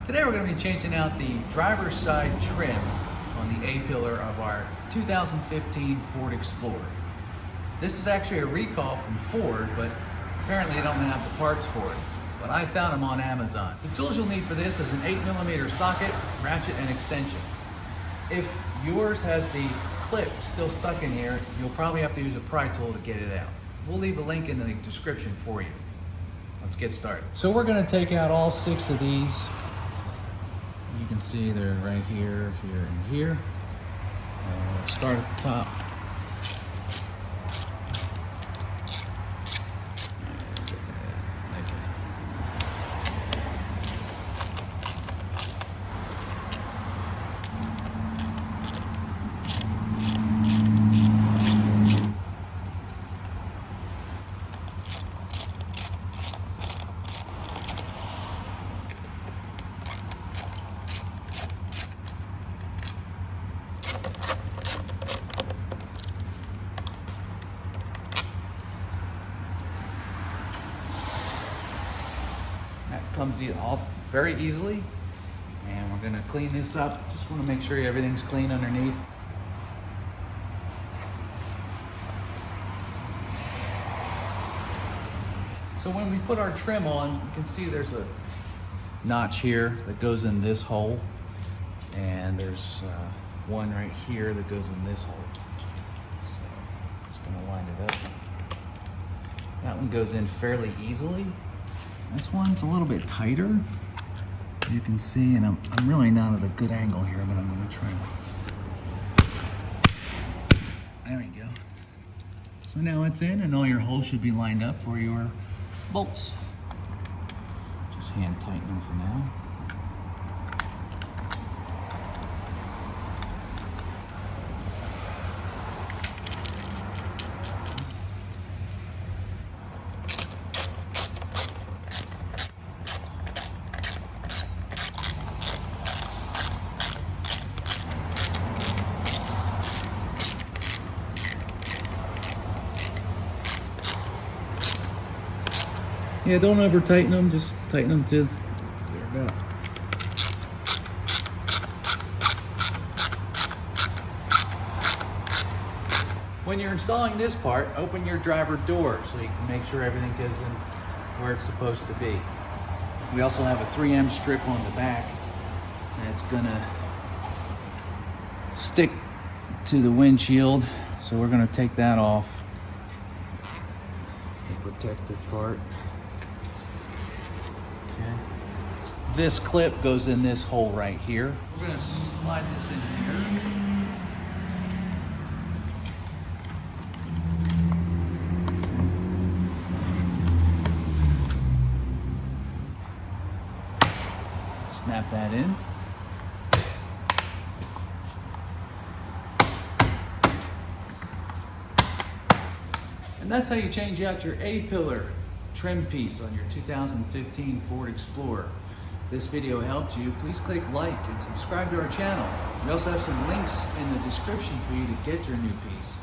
Today we're going to be changing out the driver's side trim on the A-pillar of our 2015 Ford Explorer. This is actually a recall from Ford, but apparently they don't have the parts for it. But I found them on Amazon. The tools you'll need for this is an 8mm socket, ratchet, and extension. If yours has the clip still stuck in here, you'll probably have to use a pry tool to get it out. We'll leave a link in the description for you. Let's get started. So we're going to take out all 6 of these. You can see they're right here, here, and here. Start at the top. Comes off very easily, and we're going to clean this up. Just want to make sure everything's clean underneath. So when we put our trim on, you can see there's a notch here that goes in this hole, and there's one right here that goes in this hole. So just going to line it up. That one goes in fairly easily. This one's a little bit tighter, you can see, and I'm really not at a good angle here, but I'm going to try to. There we go. So now it's in, and all your holes should be lined up for your bolts. Just hand tighten them for now. Yeah, don't over tighten them, just tighten them to thereabout. When you're installing this part, open your driver door so you can make sure everything goes in where it's supposed to be. We also have a 3M strip on the back that's gonna stick to the windshield, so we're gonna take that off. The protective part. This clip goes in this hole right here. We're going to slide this in here. Snap that in. And that's how you change out your A-pillar trim piece on your 2015 Ford Explorer. If this video helped you, please click like and subscribe to our channel. We also have some links in the description for you to get your new piece.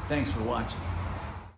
Thanks for watching.